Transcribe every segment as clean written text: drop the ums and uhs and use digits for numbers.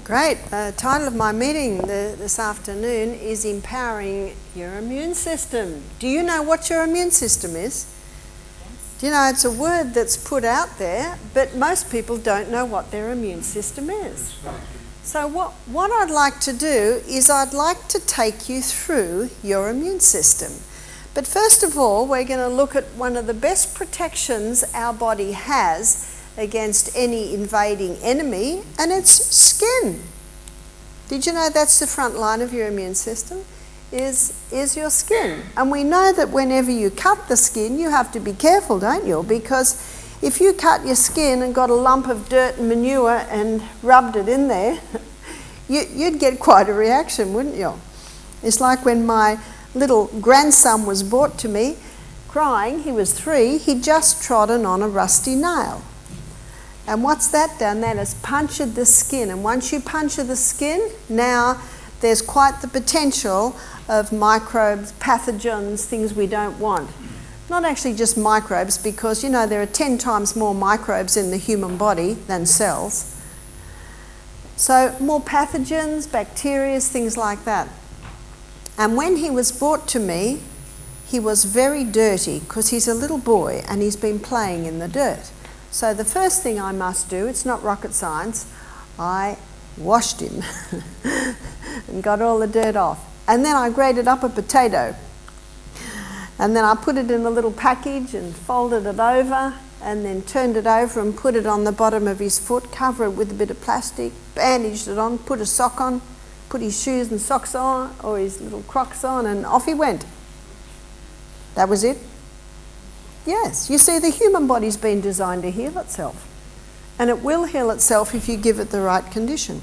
Great. The title of my meeting this afternoon is Empowering Your Immune System. Do you know what your immune system is? Yes. Do you know it's a word that's put out there, but most people don't know what their immune system is. So what I'd like to do is I'd like to take you through your immune system. But first of all, we're going to look at one of the best protections our body has against any invading enemy, and it's skin. Did you know that's the front line of your immune system, is your skin? And we know that whenever you cut the skin, you have to be careful, don't you? Because if you cut your skin and got a lump of dirt and manure and rubbed it in there, you'd get quite a reaction, wouldn't you? It's like when my little grandson was brought to me crying. He was 3. He'd just trodden on a rusty nail. And what's that done? That has punctured the skin. And once you puncture the skin, now there's quite the potential of microbes, pathogens, things we don't want. Not actually just microbes, because you know there are 10 times more microbes in the human body than cells. So more pathogens, bacteria, things like that. And when he was brought to me, he was very dirty because he's a little boy and he's been playing in the dirt. So the first thing I must do, it's not rocket science, I washed him and got all the dirt off. And then I grated up a potato. And then I put it in a little package and folded it over and then turned it over and put it on the bottom of his foot, cover it with a bit of plastic, bandaged it on, put a sock on, put his shoes and socks on or his little Crocs on, and off he went. That was it. Yes, you see, the human body's been designed to heal itself, and it will heal itself if you give it the right condition.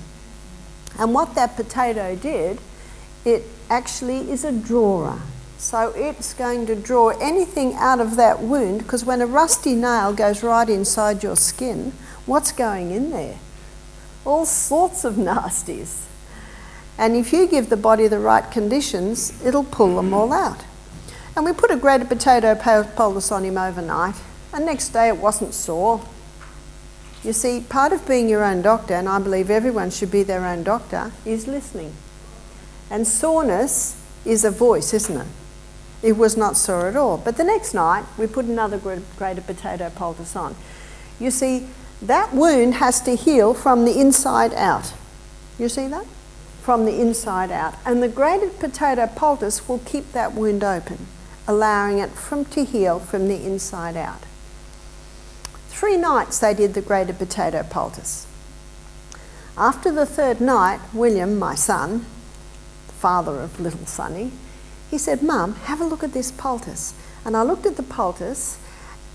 And what that potato did, it actually is a drawer. So it's going to draw anything out of that wound, because when a rusty nail goes right inside your skin, what's going in there? All sorts of nasties. And if you give the body the right conditions, it'll pull them all out. And we put a grated potato poultice on him overnight, and next day it wasn't sore. You see, part of being your own doctor, and I believe everyone should be their own doctor, is listening. And soreness is a voice, isn't it? It was not sore at all. But the next night, we put another grated potato poultice on. You see, that wound has to heal from the inside out. You see that? From the inside out. And the grated potato poultice will keep that wound open, allowing it to heal from the inside out. 3 nights they did the grated potato poultice. After the 3rd night, William, my son, the father of little Sonny, he said, "Mum, have a look at this poultice." And I looked at the poultice,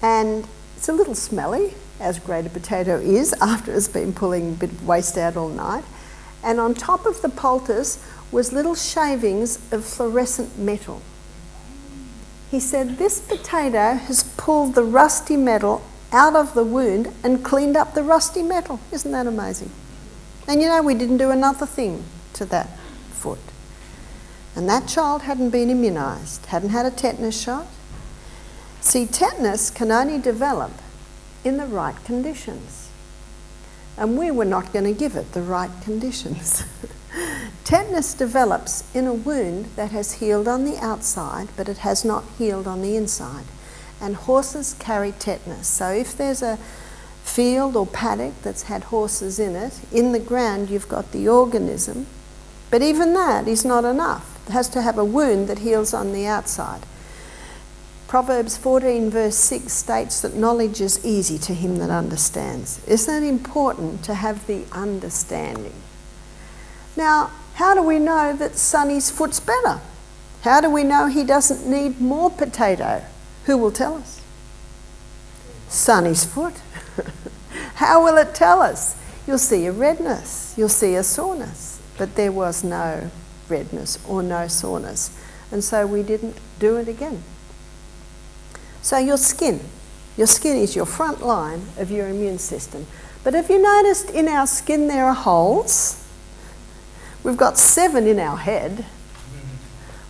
and it's a little smelly, as grated potato is after it's been pulling a bit of waste out all night. And on top of the poultice was little shavings of fluorescent metal. He said, "This potato has pulled the rusty metal out of the wound and cleaned up the rusty metal." Isn't that amazing? And you know, we didn't do another thing to that foot. And that child hadn't been immunised, hadn't had a tetanus shot. See, tetanus can only develop in the right conditions. And we were not going to give it the right conditions. Tetanus develops in a wound that has healed on the outside, but it has not healed on the inside. And horses carry tetanus. So if there's a field or paddock that's had horses in it, in the ground you've got the organism. But even that is not enough. It has to have a wound that heals on the outside. Proverbs 14 verse 6 states that knowledge is easy to him that understands. Isn't it important to have the understanding? Now, how do we know that Sonny's foot's better? How do we know he doesn't need more potato? Who will tell us? Sonny's foot. How will it tell us? You'll see a redness, you'll see a soreness, but there was no redness or no soreness. And so we didn't do it again. So your skin is your front line of your immune system. But have you noticed in our skin there are holes? We've got 7 in our head.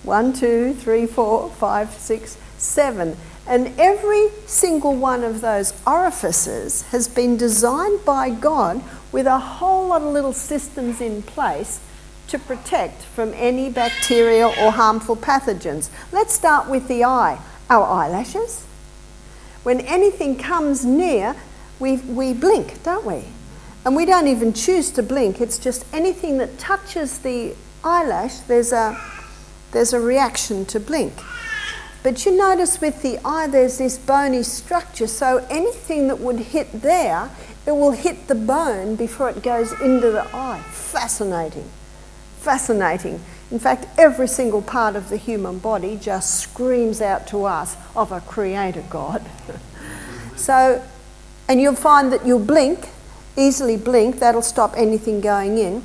1, 2, 3, 4, 5, 6, 7. And every single one of those orifices has been designed by God with a whole lot of little systems in place to protect from any bacteria or harmful pathogens. Let's start with the eye. Our eyelashes. When anything comes near, we blink, don't we? And we don't even choose to blink. It's just anything that touches the eyelash, there's a reaction to blink. But you notice with the eye there's this bony structure, so anything that would hit there, it will hit the bone before it goes into the eye. Fascinating. Fascinating. In fact, every single part of the human body just screams out to us of a creator God. So, and you'll find that you'll blink, easily blink, that'll stop anything going in.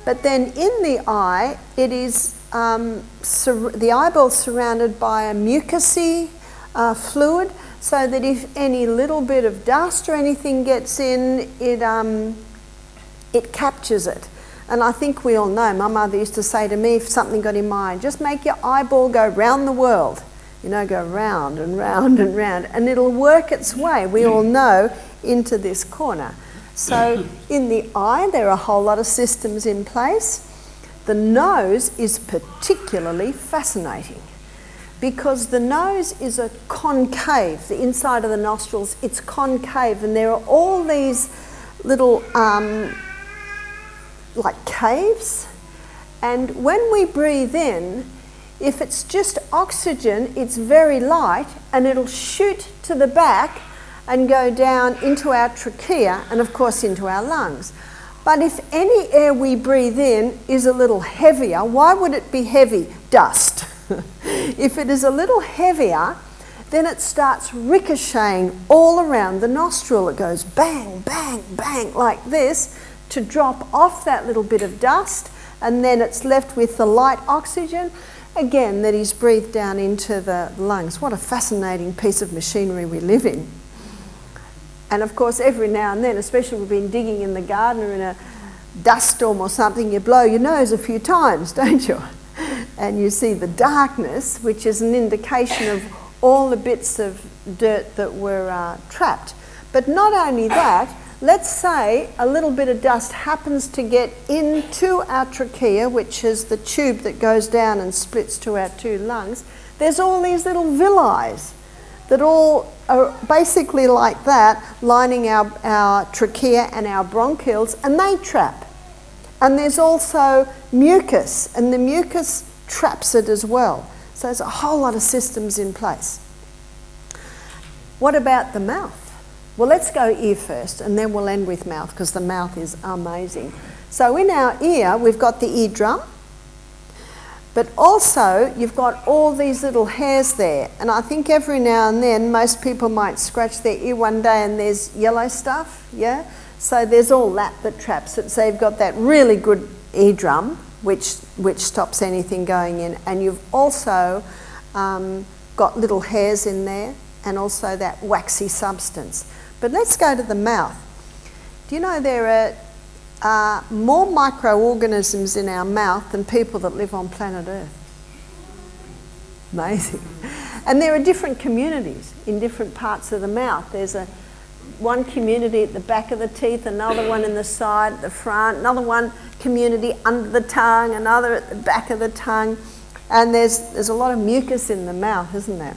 But then in the eye, it is the eyeball's surrounded by a mucousy fluid, so that if any little bit of dust or anything gets in, it captures it. And I think we all know, my mother used to say to me, if something got in my eye, just make your eyeball go round the world. You know, go round and round and round, and it'll work its way, we all know, into this corner. So in the eye, there are a whole lot of systems in place. The nose is particularly fascinating because the nose is a concave, the inside of the nostrils, it's concave, and there are all these little like caves, and when we breathe in, if it's just oxygen, it's very light and it'll shoot to the back and go down into our trachea and of course into our lungs. But if any air we breathe in is a little heavier, why would it be heavy? Dust. If it is a little heavier, then it starts ricocheting all around the nostril. It goes bang, bang, bang like this to drop off that little bit of dust, and then it's left with the light oxygen, again, that is breathed down into the lungs. What a fascinating piece of machinery we live in. And of course, every now and then, especially we've been digging in the garden or in a dust storm or something, you blow your nose a few times, don't you? And you see the darkness, which is an indication of all the bits of dirt that were trapped. But not only that, let's say a little bit of dust happens to get into our trachea, which is the tube that goes down and splits to our two lungs. There's all these little villi that all are basically like that, lining our trachea and our bronchioles, and they trap. And there's also mucus, and the mucus traps it as well. So there's a whole lot of systems in place. What about the mouth? Well, let's go ear first, and then we'll end with mouth, because the mouth is amazing. So in our ear, we've got the eardrum, but also you've got all these little hairs there. And I think every now and then, most people might scratch their ear one day and there's yellow stuff, yeah? So there's all that traps it. So you've got that really good eardrum, which stops anything going in. And you've also got little hairs in there, and also that waxy substance. But let's go to the mouth. Do you know there are more microorganisms in our mouth than people that live on planet Earth? Amazing. And there are different communities in different parts of the mouth. There's one community at the back of the teeth, another one in the side, at the front, another one community under the tongue, another at the back of the tongue. And there's a lot of mucus in the mouth, isn't there?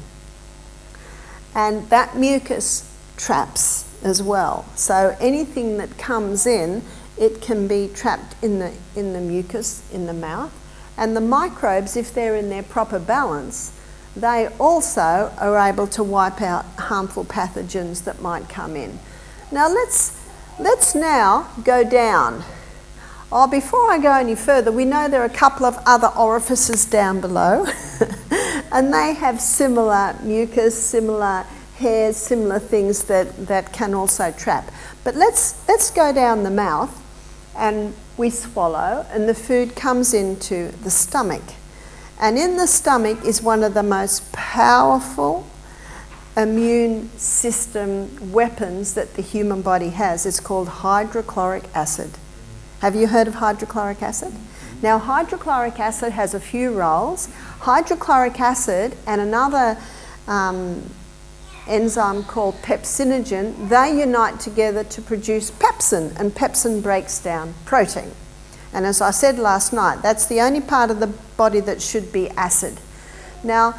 And that mucus traps as well. So anything that comes in, it can be trapped in the mucus in the mouth. And the microbes, if they're in their proper balance, they also are able to wipe out harmful pathogens that might come in. Now let's now go down. Oh, before I go any further, we know there are a couple of other orifices down below and they have similar mucus, similar hairs, similar things that can also trap. But let's go down the mouth, and we swallow, and the food comes into the stomach. And in the stomach is one of the most powerful immune system weapons that the human body has. It's called hydrochloric acid. Have you heard of hydrochloric acid? Now, hydrochloric acid has a few roles. Hydrochloric acid and another enzyme called pepsinogen, they unite together to produce pepsin, and pepsin breaks down protein. And as I said last night, that's the only part of the body that should be acid. Now,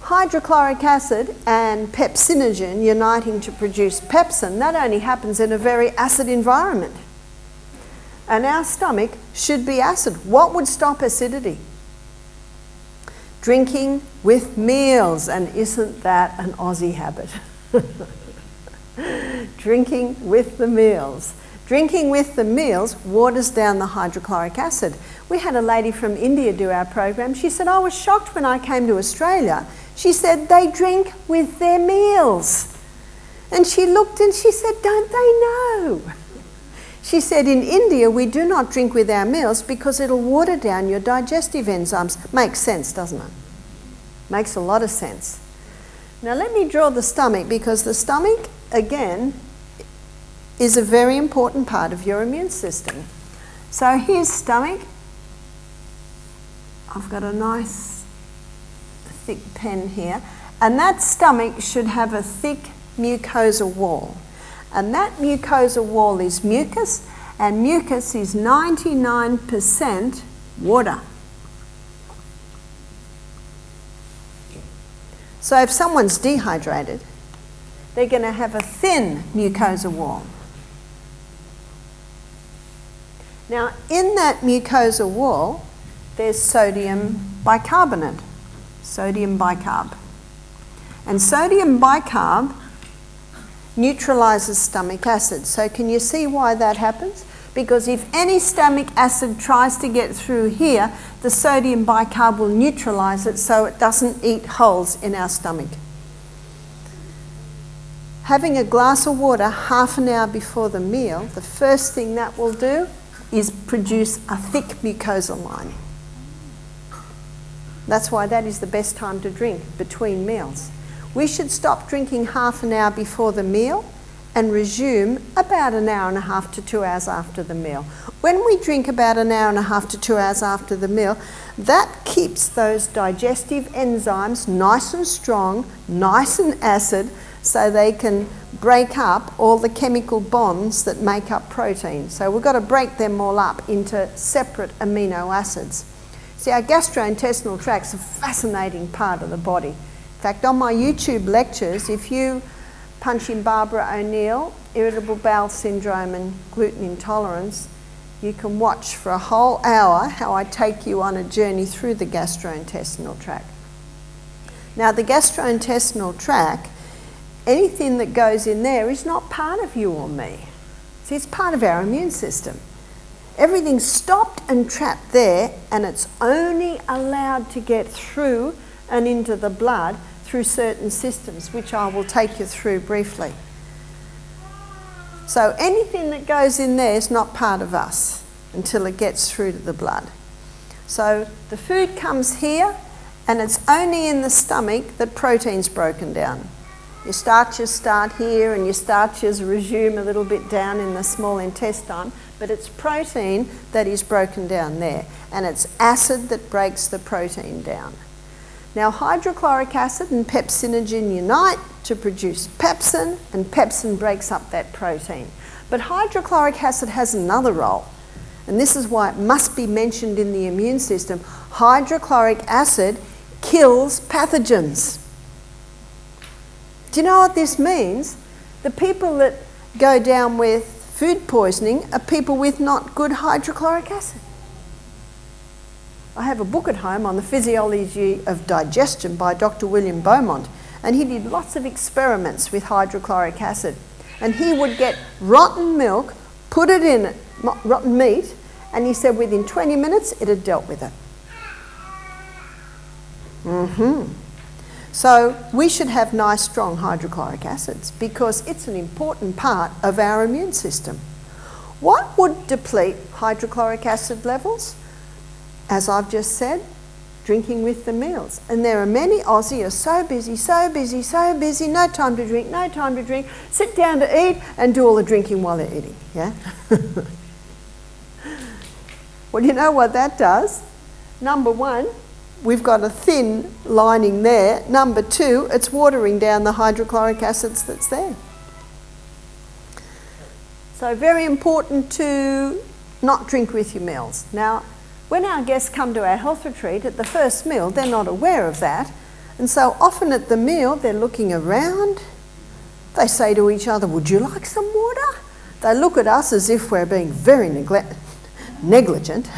hydrochloric acid and pepsinogen uniting to produce pepsin, that only happens in a very acid environment. And our stomach should be acid. What would stop acidity? Drinking with meals, and isn't that an Aussie habit? Drinking with the meals. Drinking with the meals waters down the hydrochloric acid. We had a lady from India do our program. She said, I was shocked when I came to Australia. She said, they drink with their meals. And she looked and she said, don't they know? She said, in India, we do not drink with our meals because it'll water down your digestive enzymes. Makes sense, doesn't it? Makes a lot of sense. Now let me draw the stomach, because the stomach, again, is a very important part of your immune system. So here's stomach. I've got a nice thick pen here. And that stomach should have a thick mucosa wall. And that mucosa wall is mucus, and mucus is 99% water. So if someone's dehydrated, they're going to have a thin mucosa wall. Now, in that mucosa wall, there's sodium bicarbonate, sodium bicarb. And sodium bicarb neutralizes stomach acid. So can you see why that happens? Because if any stomach acid tries to get through here, the sodium bicarb will neutralize it so it doesn't eat holes in our stomach. Having a glass of water half an hour before the meal, the first thing that will do is produce a thick mucosal lining. That's why that is the best time to drink, between meals. We should stop drinking half an hour before the meal and resume about an hour and a half to 2 hours after the meal. When we drink about an hour and a half to 2 hours after the meal, that keeps those digestive enzymes nice and strong, nice and acid, so they can break up all the chemical bonds that make up protein. So we've got to break them all up into separate amino acids. See, our gastrointestinal tract's a fascinating part of the body. In fact, on my YouTube lectures, if you punch in Barbara O'Neill, irritable bowel syndrome and gluten intolerance, you can watch for a whole hour how I take you on a journey through the gastrointestinal tract. Now, the gastrointestinal tract, anything that goes in there is not part of you or me. See, it's part of our immune system. Everything's stopped and trapped there, and it's only allowed to get through and into the blood through certain systems, which I will take you through briefly. So anything that goes in there is not part of us until it gets through to the blood. So the food comes here, and it's only in the stomach that protein's broken down. Your starches start here and your starches resume a little bit down in the small intestine, but it's protein that is broken down there, and it's acid that breaks the protein down. Now, hydrochloric acid and pepsinogen unite to produce pepsin, and pepsin breaks up that protein. But hydrochloric acid has another role, and this is why it must be mentioned in the immune system. Hydrochloric acid kills pathogens. Do you know what this means? The people that go down with food poisoning are people with not good hydrochloric acid. I have a book at home on the physiology of digestion by Dr. William Beaumont, and he did lots of experiments with hydrochloric acid. And he would get rotten milk, put it in rotten meat, and he said within 20 minutes it had dealt with it. So we should have nice, strong hydrochloric acids because it's an important part of our immune system. What would deplete hydrochloric acid levels? As I've just said, drinking with the meals. And there are many Aussies are so busy, no time to drink, sit down to eat and do all the drinking while they're eating, yeah? Well, you know what that does? Number one, we've got a thin lining there. Number two, it's watering down the hydrochloric acids that's there. So very important to not drink with your meals. Now, when our guests come to our health retreat at the first meal, they're not aware of that. And so often at the meal, they're looking around. They say to each other, would you like some water? They look at us as if we're being very negligent.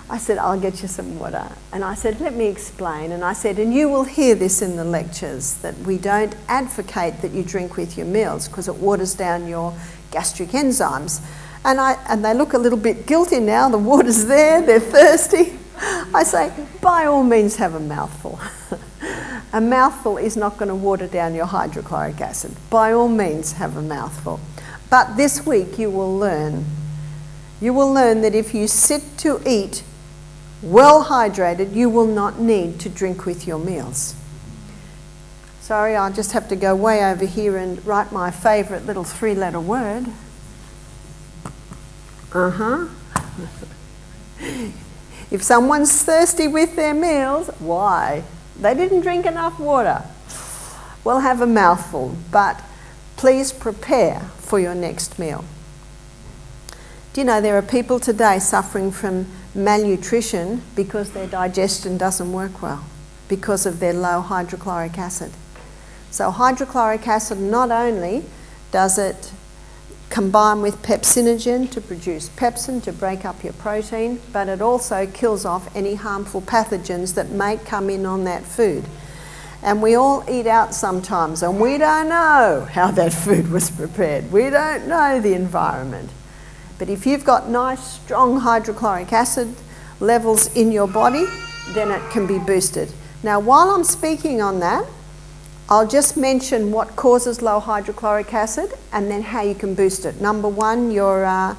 I said, I'll get you some water. And I said, let me explain. And I said, and you will hear this in the lectures, that we don't advocate that you drink with your meals because it waters down your gastric enzymes. And they look a little bit guilty now. The water's there, they're thirsty. I say, by all means have a mouthful. A mouthful is not going to water down your hydrochloric acid. By all means have a mouthful. But this week you will learn that if you sit to eat well hydrated, you will not need to drink with your meals. Sorry, I'll just have to go way over here and write my favourite little 3-letter word. If someone's thirsty with their meals, why? They didn't drink enough water. Well, have a mouthful, but please prepare for your next meal. Do you know there are people today suffering from malnutrition because their digestion doesn't work well, because of their low hydrochloric acid. So hydrochloric acid, not only does it combine with pepsinogen to produce pepsin to break up your protein, but it also kills off any harmful pathogens that may come in on that food. And we all eat out sometimes and we don't know how that food was prepared. We don't know the environment. But if you've got nice, strong hydrochloric acid levels in your body, then it can be boosted. Now, while I'm speaking on that, I'll just mention what causes low hydrochloric acid and then how you can boost it. Number one, you're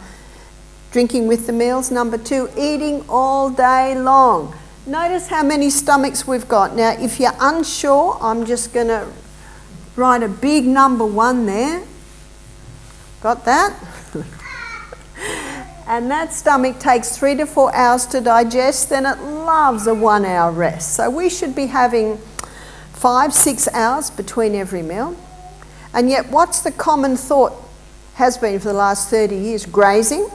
drinking with the meals. Number two, eating all day long. Notice how many stomachs we've got. Now, if you're unsure, I'm just going to write a big number 1 there. Got that? And that stomach takes 3 to 4 hours to digest, then it loves a 1-hour rest. So we should be having 5-6 hours between every meal. And yet what's the common thought has been for the last 30 years? Grazing.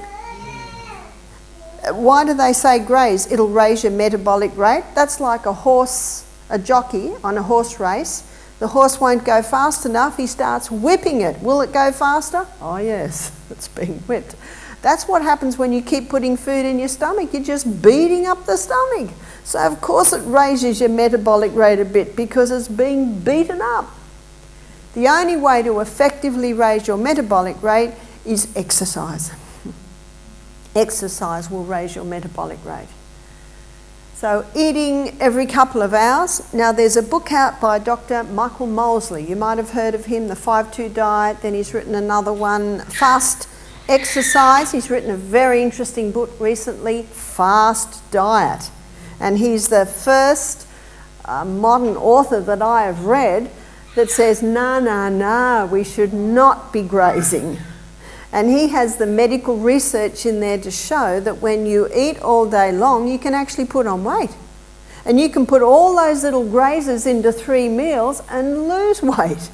Why do they say graze? It'll raise your metabolic rate. That's like a jockey on a horse race. The horse won't go fast enough, he starts whipping it. Will it go faster? Oh yes, it's being whipped. That's what happens when you keep putting food in your stomach. You're just beating up the stomach. So of course it raises your metabolic rate a bit because it's being beaten up. The only way to effectively raise your metabolic rate is exercise. Exercise will raise your metabolic rate. So eating every couple of hours. Now there's a book out by Dr. Michael Mosley. You might have heard of him, the 5-2 diet. Then he's written another one, Fast Exercise. He's written a very interesting book recently, Fast Diet. And he's the first modern author that I have read that says, no, we should not be grazing. And he has the medical research in there to show that when you eat all day long, you can actually put on weight. And you can put all those little grazes into 3 meals and lose weight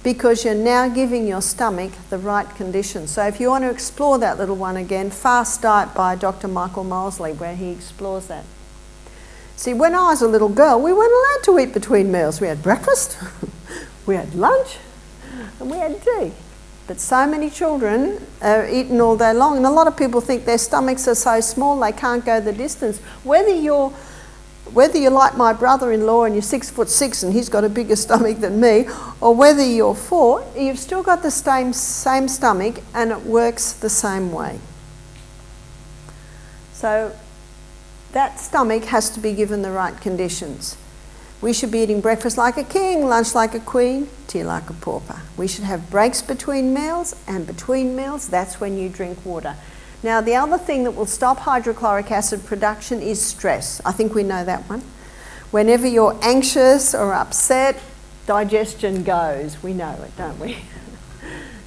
because you're now giving your stomach the right conditions. So if you want to explore that little one again, Fast Diet by Dr. Michael Mosley, where he explores that. See, when I was a little girl, we weren't allowed to eat between meals. We had breakfast, we had lunch, and we had tea. But so many children are eating all day long, and a lot of people think their stomachs are so small they can't go the distance. Whether you're like my brother-in-law and you're 6'6" and he's got a bigger stomach than me, or whether you're 4, you've still got the same stomach and it works the same way. So that stomach has to be given the right conditions. We should be eating breakfast like a king, lunch like a queen, tea like a pauper. We should have breaks between meals, and between meals, that's when you drink water. Now, the other thing that will stop hydrochloric acid production is stress. I think we know that one. Whenever you're anxious or upset, digestion goes. We know it, don't we?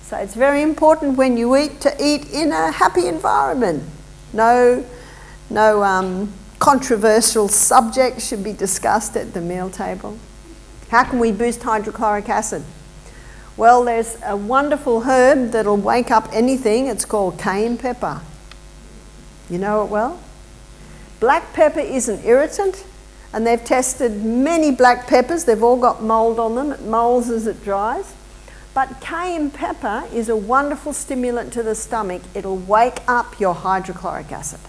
So it's very important when you eat to eat in a happy environment. No controversial subject should be discussed at the meal table. How can we boost hydrochloric acid? Well, there's a wonderful herb that'll wake up anything. It's called cayenne pepper. You know it well? Black pepper is an irritant, and they've tested many black peppers. They've all got mould on them. It moulds as it dries. But cayenne pepper is a wonderful stimulant to the stomach. It'll wake up your hydrochloric acid.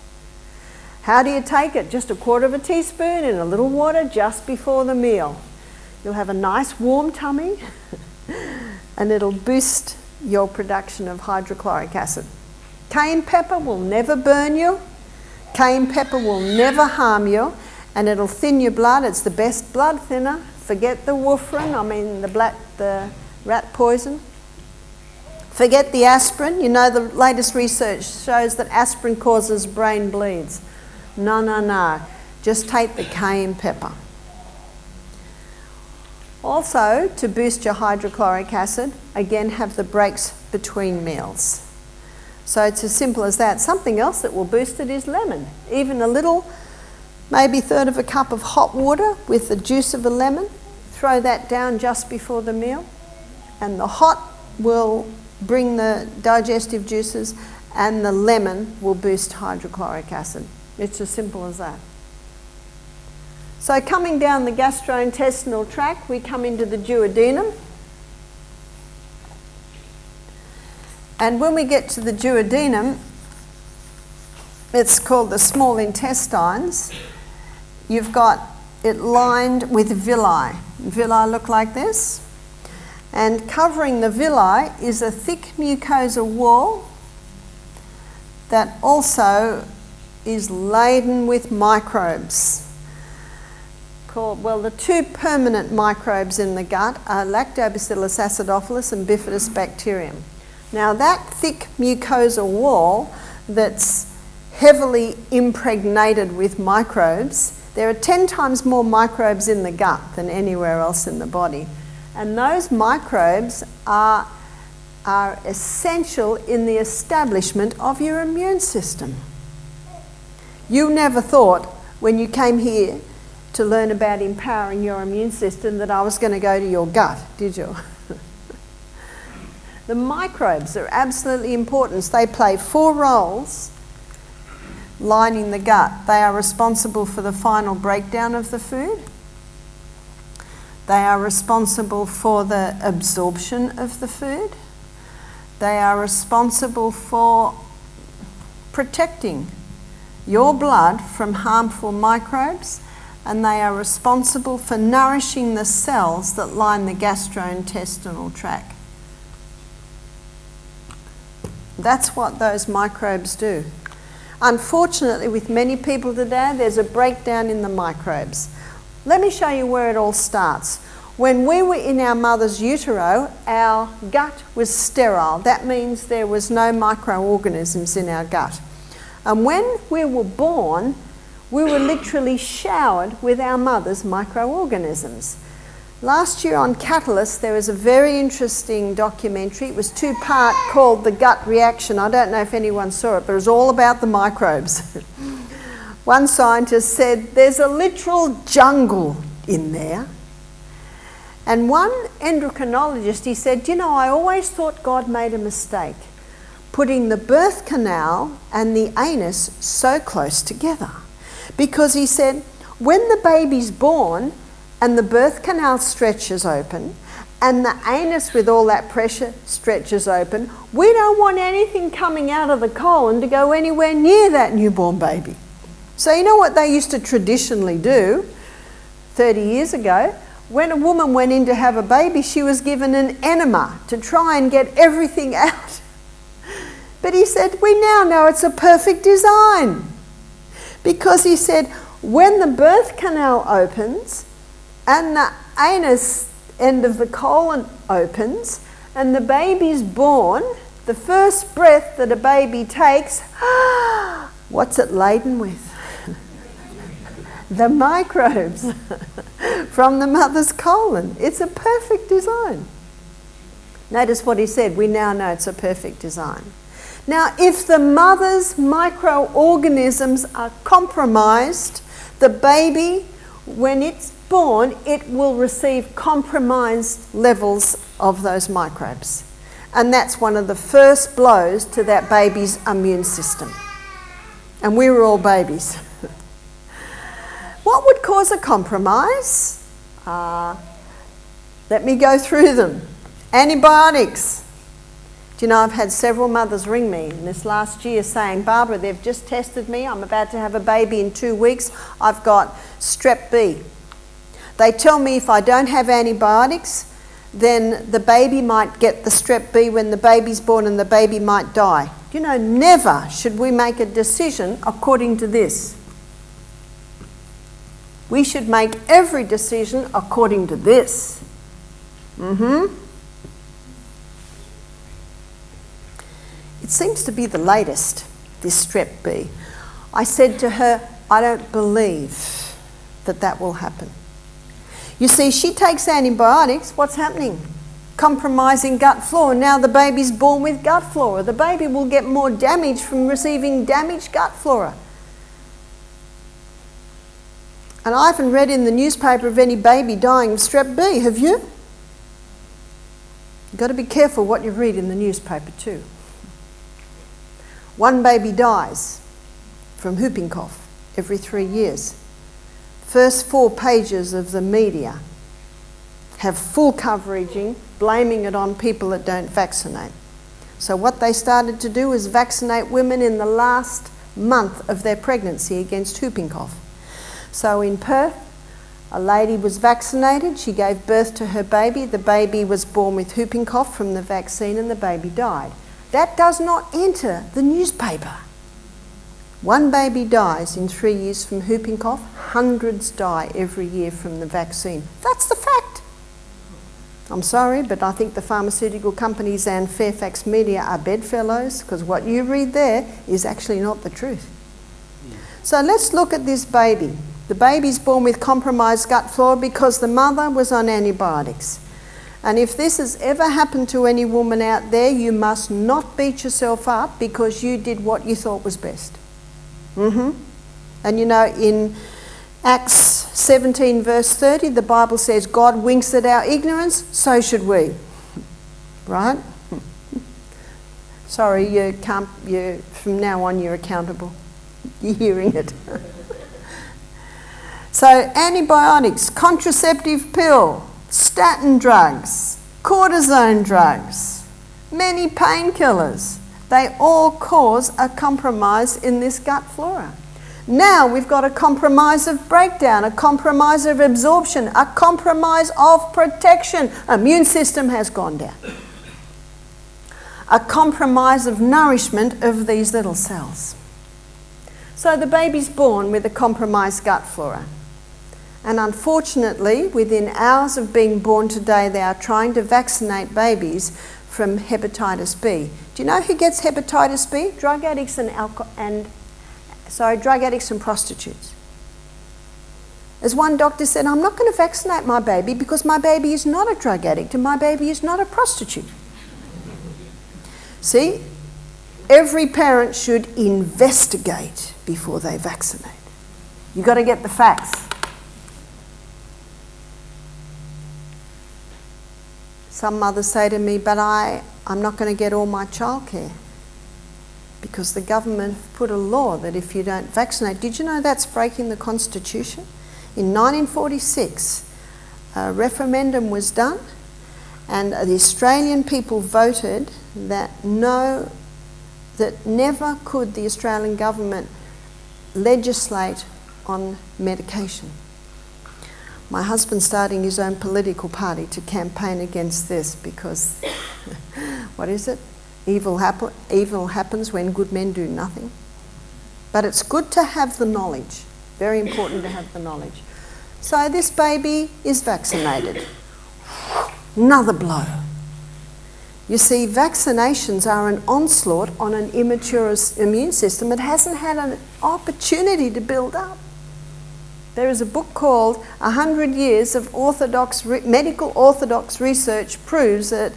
How do you take it? Just 1/4 teaspoon in a little water just before the meal. You'll have a nice warm tummy and it'll boost your production of hydrochloric acid. Cayenne pepper will never burn you. Cayenne pepper will never harm you, and it'll thin your blood. It's the best blood thinner. Forget the warfarin, the rat poison. Forget the aspirin. You know, the latest research shows that aspirin causes brain bleeds. No. Just take the cayenne pepper. Also, to boost your hydrochloric acid, again, have the breaks between meals. So it's as simple as that. Something else that will boost it is lemon. Even a little, maybe 1/3 cup of hot water with the juice of a lemon. Throw that down just before the meal, and the hot will bring the digestive juices, and the lemon will boost hydrochloric acid. It's as simple as that. So coming down the gastrointestinal tract, we come into the duodenum. And when we get to the duodenum, it's called the small intestines. You've got it lined with villi. Villi look like this. And covering the villi is a thick mucosa wall that also is laden with microbes. The 2 permanent microbes in the gut are Lactobacillus acidophilus and Bifidobacterium. Now that thick mucosa wall that's heavily impregnated with microbes, there are 10 times more microbes in the gut than anywhere else in the body. And those microbes are essential in the establishment of your immune system. You never thought when you came here to learn about empowering your immune system that I was going to go to your gut, did you? The microbes are absolutely important. They play 4 roles lining the gut. They are responsible for the final breakdown of the food. They are responsible for the absorption of the food. They are responsible for protecting your blood from harmful microbes, and they are responsible for nourishing the cells that line the gastrointestinal tract. That's what those microbes do. Unfortunately, with many people today, there's a breakdown in the microbes. Let me show you where it all starts. When we were in our mother's utero, our gut was sterile. That means there was no microorganisms in our gut. And when we were born, we were literally showered with our mother's microorganisms. Last year on Catalyst, there was a very interesting documentary. It was 2-part called The Gut Reaction. I don't know if anyone saw it, but it was all about the microbes. One scientist said, there's a literal jungle in there. And one endocrinologist, he said, I always thought God made a mistake putting the birth canal and the anus so close together. Because he said, when the baby's born and the birth canal stretches open and the anus with all that pressure stretches open, we don't want anything coming out of the colon to go anywhere near that newborn baby. So you know what they used to traditionally do 30 years ago? When a woman went in to have a baby, she was given an enema to try and get everything out. But he said, we now know it's a perfect design. Because he said, when the birth canal opens and the anus end of the colon opens and the baby's born, the first breath that a baby takes, what's it laden with? The microbes from the mother's colon. It's a perfect design. Notice what he said, we now know it's a perfect design. Now, if the mother's microorganisms are compromised, the baby, when it's born, it will receive compromised levels of those microbes. And that's one of the first blows to that baby's immune system. And we were all babies. What would cause a compromise? Let me go through them. Antibiotics. Do you know, I've had several mothers ring me in this last year saying, Barbara, they've just tested me. I'm about to have a baby in 2 weeks. I've got strep B. They tell me if I don't have antibiotics, then the baby might get the strep B when the baby's born and the baby might die. You know, never should we make a decision according to this. We should make every decision according to this. It seems to be the latest, this strep B. I said to her, I don't believe that that will happen. You see, she takes antibiotics, what's happening? Compromising gut flora. Now the baby's born with gut flora. The baby will get more damage from receiving damaged gut flora. And I haven't read in the newspaper of any baby dying of strep B, have you? You've got to be careful what you read in the newspaper too. One baby dies from whooping cough every 3 years. First 4 pages of the media have full coveraging, blaming it on people that don't vaccinate. So what they started to do is vaccinate women in the last month of their pregnancy against whooping cough. So in Perth, a lady was vaccinated, she gave birth to her baby, the baby was born with whooping cough from the vaccine and the baby died. That does not enter the newspaper. One baby dies in 3 years from whooping cough, hundreds die every year from the vaccine. That's the fact. I'm sorry, but I think the pharmaceutical companies and Fairfax Media are bedfellows, because what you read there is actually not the truth. So let's look at this baby. The baby's born with compromised gut flora because the mother was on antibiotics. And if this has ever happened to any woman out there, you must not beat yourself up because you did what you thought was best. And you know, in Acts 17 verse 30, the Bible says, God winks at our ignorance, so should we. Right? Sorry, from now on you're accountable. You're hearing it. So antibiotics, contraceptive pill, statin drugs, cortisone drugs, many painkillers, they all cause a compromise in this gut flora. Now we've got a compromise of breakdown, a compromise of absorption, a compromise of protection. Immune system has gone down. A compromise of nourishment of these little cells. So the baby's born with a compromised gut flora. And unfortunately, within hours of being born today, they are trying to vaccinate babies from hepatitis B. Do you know who gets hepatitis B? Drug addicts drug addicts and prostitutes. As one doctor said, I'm not going to vaccinate my baby because my baby is not a drug addict and my baby is not a prostitute. See, every parent should investigate before they vaccinate. You've got to get the facts. Some mothers say to me, but I'm not going to get all my childcare because the government put a law that if you don't vaccinate, did you know that's breaking the Constitution? In 1946, a referendum was done and the Australian people voted that never could the Australian government legislate on medication. My husband's starting his own political party to campaign against this because, what is it? Evil happens when good men do nothing. But it's good to have the knowledge. Very important to have the knowledge. So this baby is vaccinated. Another blow. You see, vaccinations are an onslaught on an immature immune system. It hasn't had an opportunity to build up. There is a book called 100 Years of Medical Orthodox Research Proves that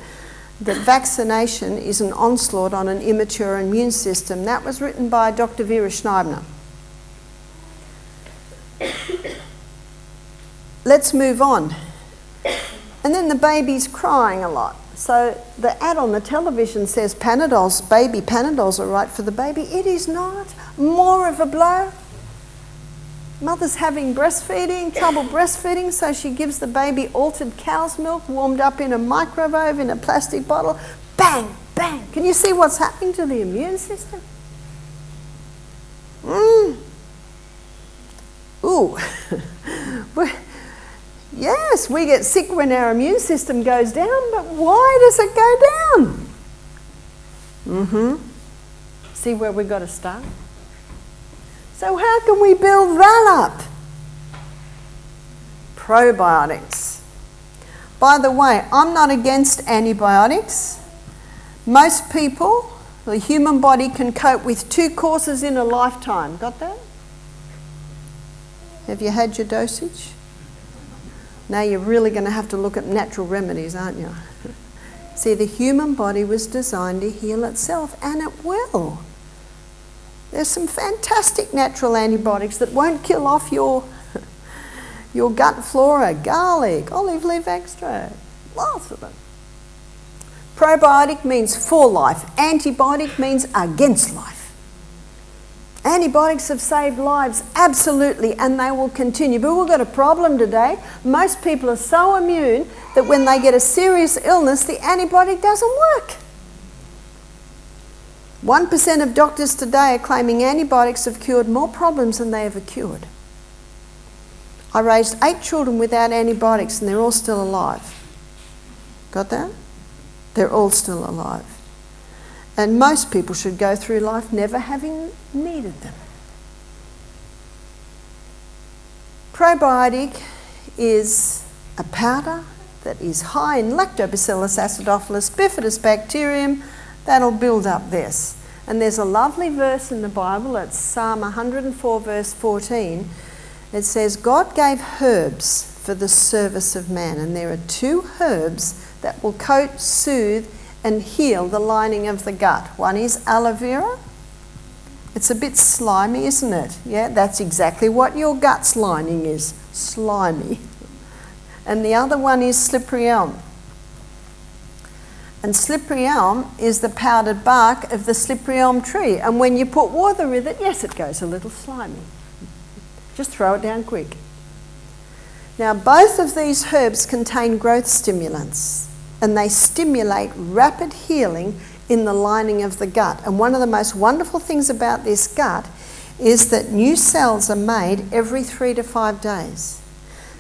that vaccination is an onslaught on an immature immune system. That was written by Dr. Vera Schneibner. Let's move on. And then the baby's crying a lot. So the ad on the television says Panadols, baby Panadols are right for the baby. It is not. More of a blow. Mother's having breastfeeding, trouble breastfeeding, so she gives the baby altered cow's milk, warmed up in a microwave in a plastic bottle. Bang, bang. Can you see what's happening to the immune system? Ooh. Yes, we get sick when our immune system goes down, but why does it go down? See where we've got to start? So how can we build that up? Probiotics. By the way, I'm not against antibiotics. Most people, the human body can cope with 2 courses in a lifetime. Got that? Have you had your dosage? Now you're really going to have to look at natural remedies, aren't you? See, the human body was designed to heal itself, and it will. There's some fantastic natural antibiotics that won't kill off your gut flora. Garlic, olive leaf extract, lots of them. Probiotic means for life. Antibiotic means against life. Antibiotics have saved lives, absolutely, and they will continue. But we've got a problem today. Most people are so immune that when they get a serious illness, the antibiotic doesn't work. 1% of doctors today are claiming antibiotics have cured more problems than they ever cured. I raised 8 children without antibiotics and they're all still alive. Got that? They're all still alive. And most people should go through life never having needed them. Probiotic is a powder that is high in Lactobacillus acidophilus bifidobacterium that'll build up this. And there's a lovely verse in the Bible, it's Psalm 104 verse 14. It says, God gave herbs for the service of man, and there are 2 herbs that will coat, soothe and heal the lining of the gut. One is aloe vera. It's a bit slimy, isn't it? Yeah, that's exactly what your gut's lining is, slimy. And the other one is slippery elm. And slippery elm is the powdered bark of the slippery elm tree. And when you put water with it, yes, it goes a little slimy. Just throw it down quick. Now, both of these herbs contain growth stimulants, and they stimulate rapid healing in the lining of the gut. And one of the most wonderful things about this gut is that new cells are made every 3 to 5 days.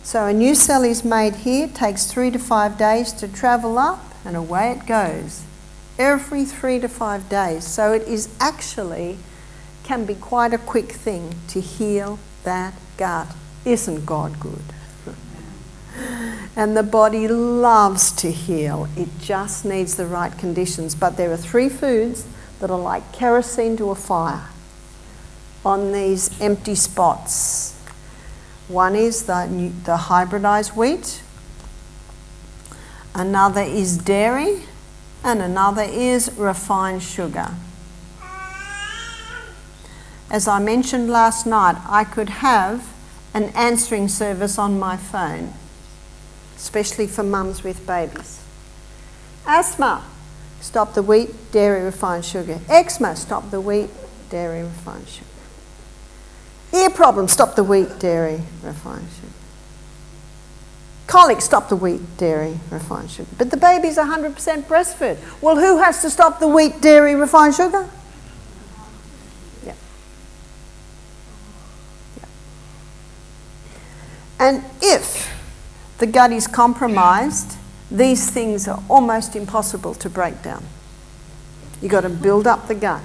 So a new cell is made here, takes 3 to 5 days to travel up, and away it goes. Every 3 to 5 days. So it is actually, can be quite a quick thing to heal that gut. Isn't God good? And the body loves to heal. It just needs the right conditions. But there are 3 foods that are like kerosene to a fire on these empty spots. One is the hybridized wheat, another is dairy, and another is refined sugar. As I mentioned last night, I could have an answering service on my phone, especially for mums with babies. Asthma, stop the wheat, dairy, refined sugar. Eczema, stop the wheat, dairy, refined sugar. Ear problems, stop the wheat, dairy, refined sugar. Colic, stop the wheat, dairy, refined sugar. But the baby's 100% breastfed. Well, who has to stop the wheat, dairy, refined sugar? Yeah. Yeah. And if the gut is compromised, these things are almost impossible to break down. You've got to build up the gut.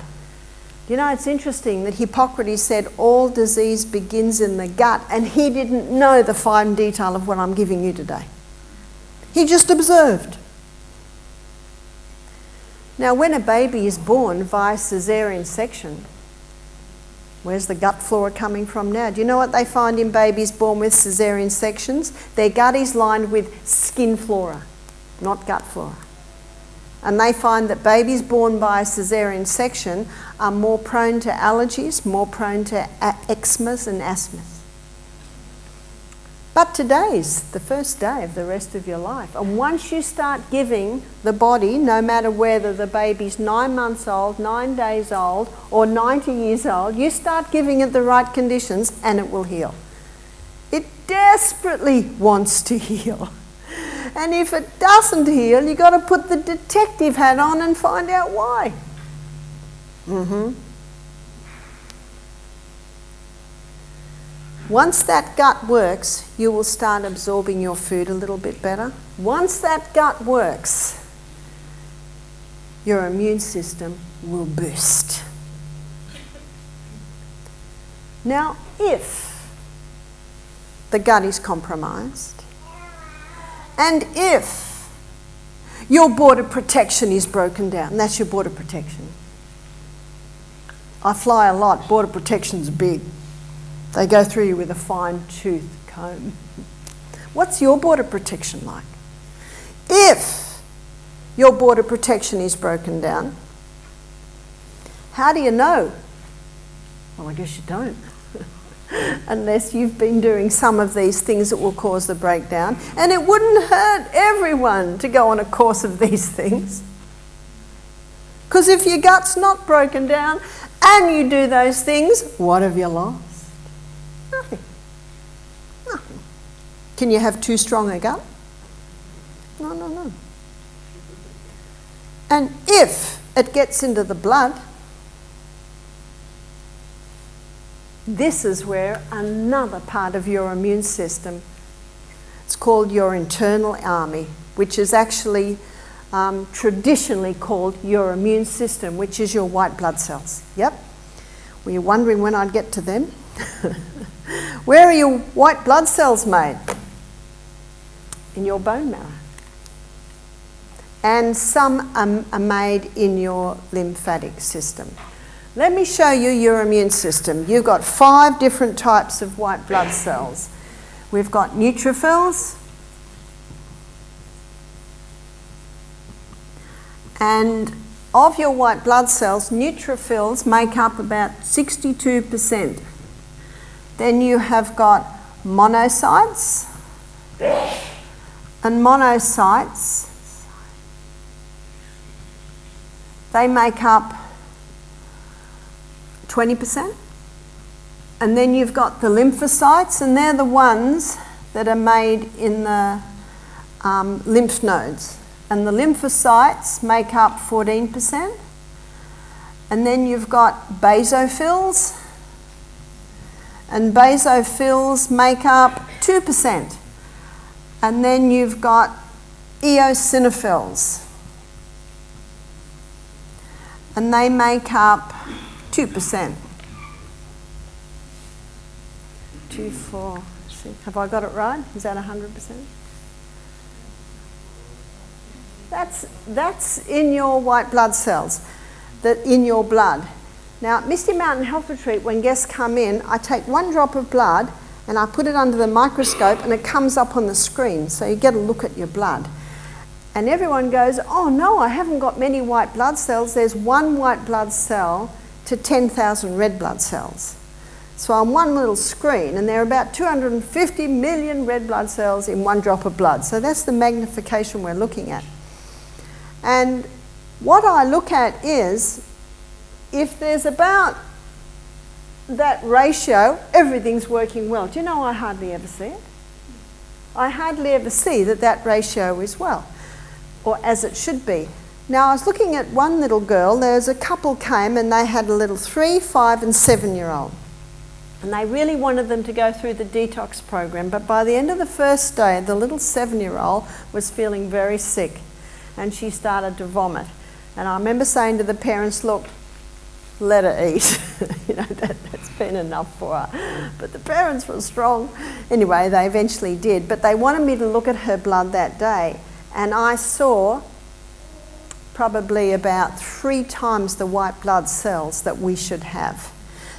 You know, it's interesting that Hippocrates said all disease begins in the gut, and he didn't know the fine detail of what I'm giving you today. He just observed. Now, when a baby is born via caesarean section, where's the gut flora coming from now? Do you know what they find in babies born with caesarean sections? Their gut is lined with skin flora, not gut flora. And they find that babies born by a caesarean section are more prone to allergies, more prone to eczemas and asthmas. But today's the first day of the rest of your life. And once you start giving the body, no matter whether the baby's 9 months old, 9 days old, or 90 years old, you start giving it the right conditions and it will heal. It desperately wants to heal. And if it doesn't heal, you've got to put the detective hat on and find out why. Once that gut works, you will start absorbing your food a little bit better. Once that gut works, your immune system will boost. Now, if the gut is compromised, and if your border protection is broken down, that's your border protection. I fly a lot, border protection's big. They go through you with a fine-tooth comb. What's your border protection like? If your border protection is broken down, how do you know? Well, I guess you don't. Unless you've been doing some of these things that will cause the breakdown. And it wouldn't hurt everyone to go on a course of these things. Because if your gut's not broken down and you do those things, what have you lost? Nothing. Nothing. Can you have too strong a gut? No. And if it gets into the blood, this is where another part of your immune system, it's called your internal army, which is actually traditionally called your immune system, which is your white blood cells. Yep. Were you wondering when I'd get to them? Where are your white blood cells made? In your bone marrow. And some are made in your lymphatic system. Let me show you your immune system. You've got 5 different types of white blood cells. We've got neutrophils, and of your white blood cells, neutrophils make up about 62%. Then you have got monocytes, and monocytes, they make up 20%. And then you've got the lymphocytes, and they're the ones that are made in the lymph nodes. And the lymphocytes make up 14%. And then you've got basophils, and basophils make up 2%. And then you've got eosinophils, and they make up 2%. 2, 4, 6. Have I got it right? Is that 100%? That's in your white blood cells, that in your blood. Now, at Misty Mountain Health Retreat, when guests come in, I take 1 drop of blood and I put it under the microscope and it comes up on the screen, so you get a look at your blood. And everyone goes, oh no, I haven't got many white blood cells. There's 1 white blood cell to 10,000 red blood cells. So on one little screen, and there are about 250 million red blood cells in 1 drop of blood. So that's the magnification we're looking at. And what I look at is, if there's about that ratio, everything's working well. Do you know I hardly ever see it? I hardly ever see that ratio is well, or as it should be. Now, I was looking at one little girl. There's a couple came and they had a little 3, 5 and 7-year-old. And they really wanted them to go through the detox program. But by the end of the first day, the little 7-year-old was feeling very sick and she started to vomit. And I remember saying to the parents, look, let her eat. That's been enough for her. But the parents were strong. Anyway, they eventually did. But they wanted me to look at her blood that day. And I saw probably about 3 times the white blood cells that we should have.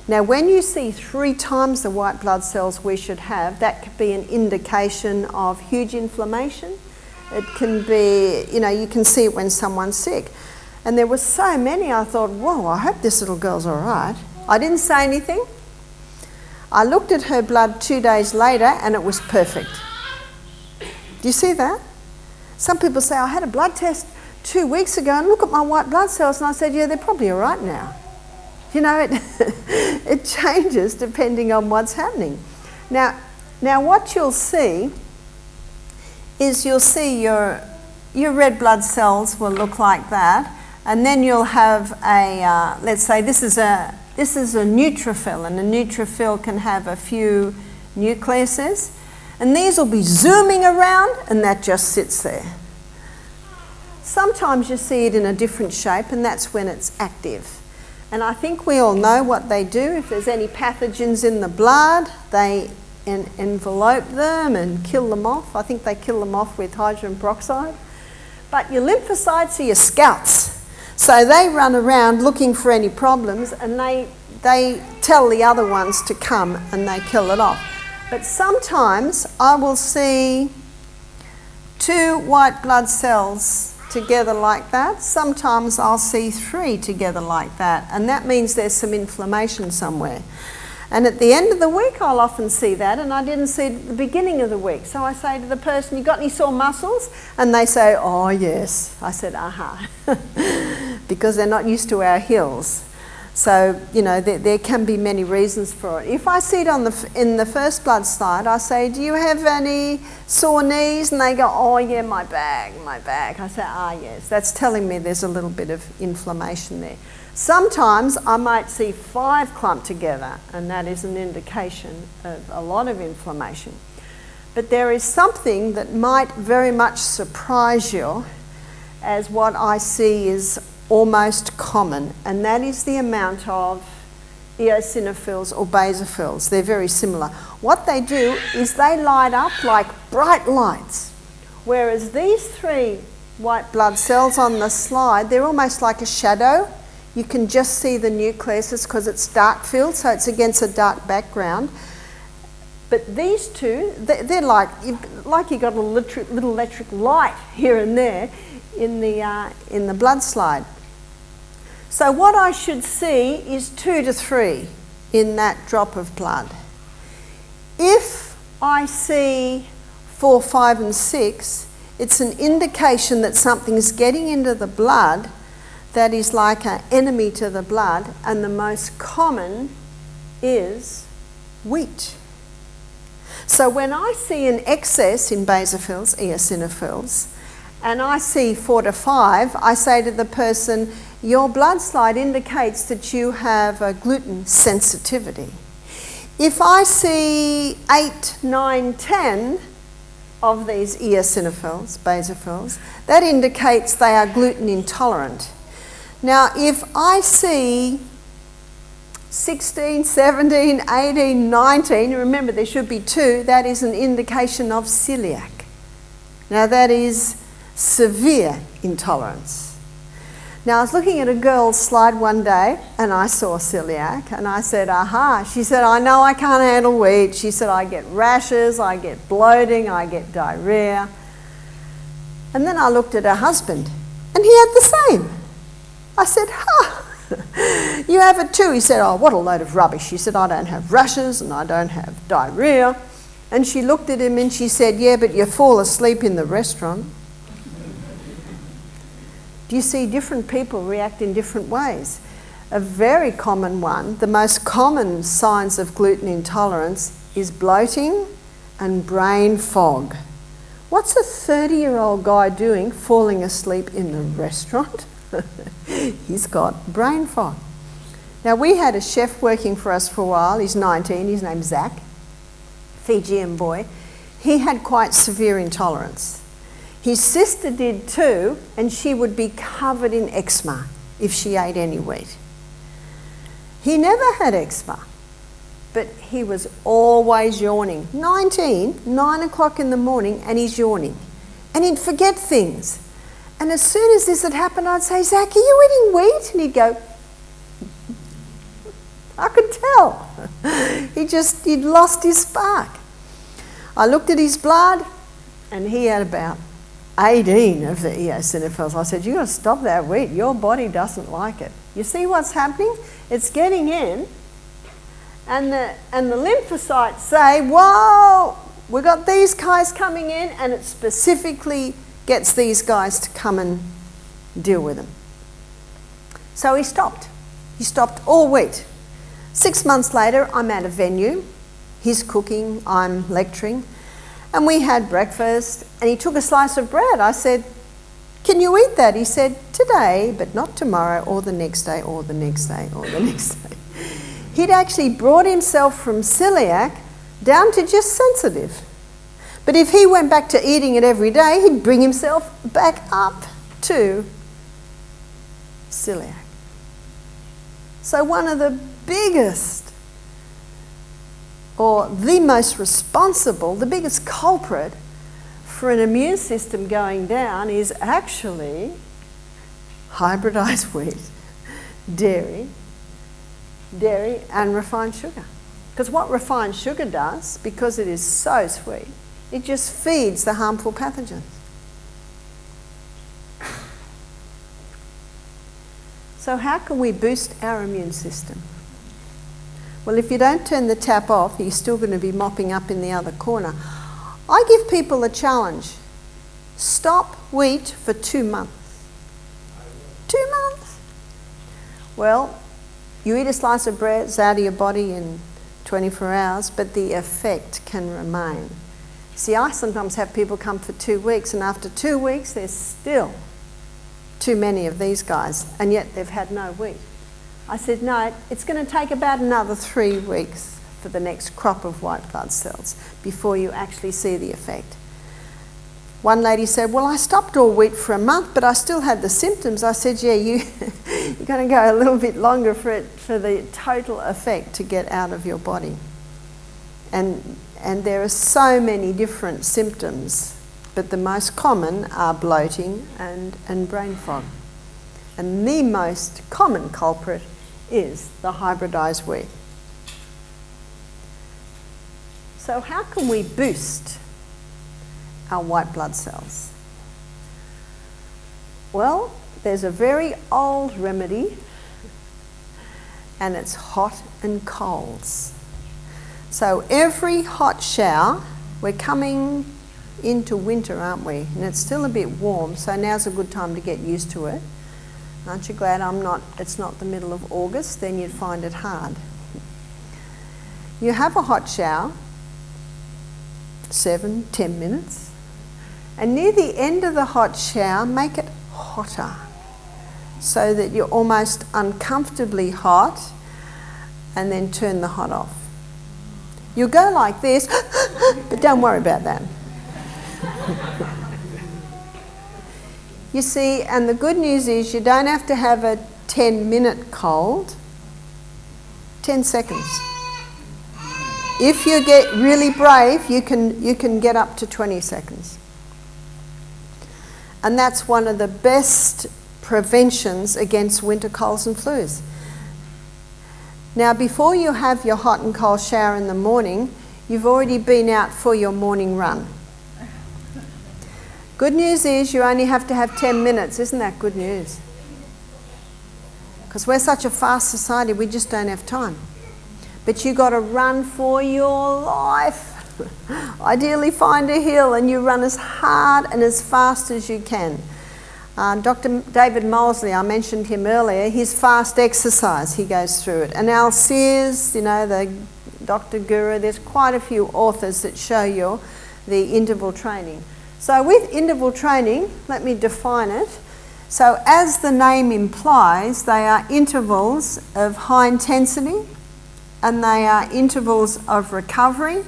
Now, when you see 3 times the white blood cells we should have, that could be an indication of huge inflammation. It can be, you can see it when someone's sick. And there were so many, I thought, whoa, I hope this little girl's all right. I didn't say anything. I looked at her blood 2 days later and it was perfect. Do you see that? Some people say, I had a blood test 2 weeks ago and look at my white blood cells. And I said, yeah, they're probably all right now. It changes depending on what's happening. Now what you'll see is your red blood cells will look like that. And then you'll have a, let's say this is a neutrophil, and a neutrophil can have a few nucleuses. And these will be zooming around, and that just sits there. Sometimes you see it in a different shape, and that's when it's active. And I think we all know what they do. If there's any pathogens in the blood, they envelope them and kill them off. I think they kill them off with hydrogen peroxide. But your lymphocytes are your scouts. So they run around looking for any problems, and they tell the other ones to come and they kill it off. But sometimes I will see 2 white blood cells together like that. Sometimes I'll see 3 together like that, and that means there's some inflammation somewhere. And at the end of the week I'll often see that, and I didn't see it at the beginning of the week. So I say to the person, you got any sore muscles? And they say, oh yes. I said, aha. Because they're not used to our heels. So, there can be many reasons for it. If I see it in the first blood slide, I say, do you have any sore knees? And they go, oh yeah, my back. I say, yes. That's telling me there's a little bit of inflammation there. Sometimes I might see 5 clumped together, and that is an indication of a lot of inflammation. But there is something that might very much surprise you, as what I see is almost common, and that is the amount of eosinophils or basophils. They're very similar. What they do is they light up like bright lights, whereas these 3 white blood cells on the slide, they're almost like a shadow. You can just see the nucleuses because it's dark filled, so it's against a dark background. But these 2, they're like you got a little electric light here and there in the blood slide. So what I should see is 2 to 3 in that drop of blood. If I see 4, 5 and 6, it's an indication that something's getting into the blood that is like an enemy to the blood, and the most common is wheat. So when I see an excess in basophils, eosinophils, and I see 4 to 5, I say to the person, your blood slide indicates that you have a gluten sensitivity. If I see 8, 9, 10 of these eosinophils, basophils, that indicates they are gluten intolerant. Now, if I see 16, 17, 18, 19, remember there should be 2, that is an indication of celiac. Now that is severe intolerance. Now I was looking at a girl's slide one day and I saw celiac and I said, aha. She said, I know I can't handle wheat. She said, I get rashes, I get bloating, I get diarrhea. And then I looked at her husband and he had the same. I said, you have it too. He said, oh, what a load of rubbish. She said, I don't have rashes and I don't have diarrhea. And she looked at him and she said, yeah, but you fall asleep in the restaurant. Do you see different people react in different ways? A very common one, the most common signs of gluten intolerance is bloating and brain fog. What's a 30-year-old guy doing falling asleep in the restaurant? He's got brain fog. Now we had a chef working for us for a while. He's 19, his name's Zach, Fijian boy. He had quite severe intolerance. His sister did too, and she would be covered in eczema if she ate any wheat. He never had eczema, but he was always yawning. 19, 9 o'clock in the morning, and he's yawning. And he'd forget things. And as soon as this had happened, I'd say, Zach, are you eating wheat? And he'd go, I could tell. He'd lost his spark. I looked at his blood, and he had about 18 of the eosinophils. I said, you've got to stop that wheat. Your body doesn't like it. You see what's happening? It's getting in, and the lymphocytes say, whoa, we've got these guys coming in, and it specifically gets these guys to come and deal with them. So he stopped. He stopped all wheat. 6 months later, I'm at a venue. He's cooking, I'm lecturing. And we had breakfast, and he took a slice of bread. I said, can you eat that? He said, today, but not tomorrow, or the next day, or the next day, or the next day. He'd actually brought himself from celiac down to just sensitive. But if he went back to eating it every day, he'd bring himself back up to celiac. So one of the biggest, or the most responsible, the biggest culprit for an immune system going down is actually hybridized wheat, dairy and refined sugar. Because what refined sugar does, because it is so sweet, it just feeds the harmful pathogens. So how can we boost our immune system? Well, if you don't turn the tap off, you're still going to be mopping up in the other corner. I give people a challenge. Stop wheat for 2 months. 2 months? Well, you eat a slice of bread, it's out of your body in 24 hours, but the effect can remain. See, I sometimes have people come for 2 weeks, and after 2 weeks, there's still too many of these guys, and yet they've had no wheat. I said, no, it's going to take about another 3 weeks for the next crop of white blood cells before you actually see the effect. One lady said, well, I stopped all wheat for a month, but I still had the symptoms. I said, yeah, you're going to go a little bit longer for the total effect to get out of your body. And there are so many different symptoms, but the most common are bloating and brain fog. And the most common culprit is the hybridized wheat. So how can we boost our white blood cells? Well, there's a very old remedy, and it's hot and colds. So every hot shower, we're coming into winter, aren't we? And it's still a bit warm, so now's a good time to get used to it. Aren't you glad it's not the middle of August? Then you'd find it hard. You have a hot shower, 7-10 minutes, and near the end of the hot shower, make it hotter so that you're almost uncomfortably hot, and then turn the hot off. You'll go like this, but don't worry about that. You see, and the good news is you don't have to have a 10-minute cold, 10 seconds. If you get really brave, you can get up to 20 seconds. And that's one of the best preventions against winter colds and flus. Now, before you have your hot and cold shower in the morning, you've already been out for your morning run. Good news is you only have to have 10 minutes. Isn't that good news? Because we're such a fast society, we just don't have time. But you've got to run for your life. Ideally find a hill and you run as hard and as fast as you can. Dr. David Molesley, I mentioned him earlier, his fast exercise, he goes through it. And Al Sears, you know, the Dr. Guru, there's quite a few authors that show you the interval training. So with interval training, let me define it. So as the name implies, they are intervals of high intensity and they are intervals of recovery,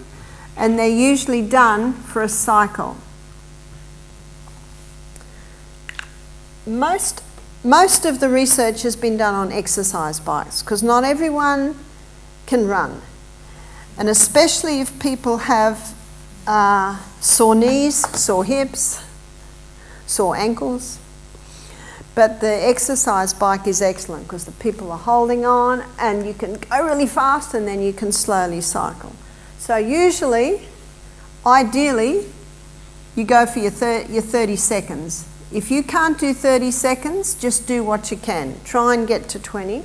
and they're usually done for a cycle. Most of the research has been done on exercise bikes because not everyone can run. And especially if people have sore knees, sore hips, sore ankles. But the exercise bike is excellent because the people are holding on and you can go really fast and then you can slowly cycle. So usually, ideally, you go for your 30 seconds. If you can't do 30 seconds, just do what you can. Try and get to 20.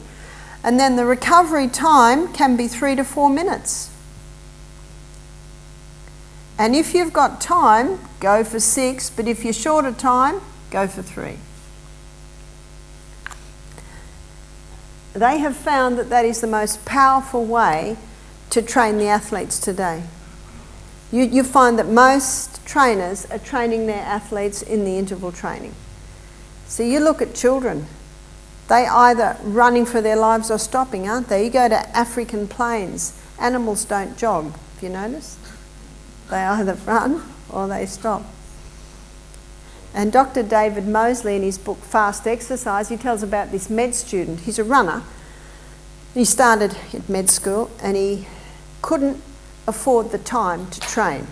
And then the recovery time can be 3 to 4 minutes. And if you've got time, go for 6, but if you're short of time, go for 3. They have found that that is the most powerful way to train the athletes today. You find that most trainers are training their athletes in the interval training. So you look at children, they either running for their lives or stopping, aren't they? You go to African plains, animals don't jog, have you noticed? They either run or they stop. And Dr. David Mosley, in his book Fast Exercise, he tells about this med student. He's a runner. He started at med school and he couldn't afford the time to train.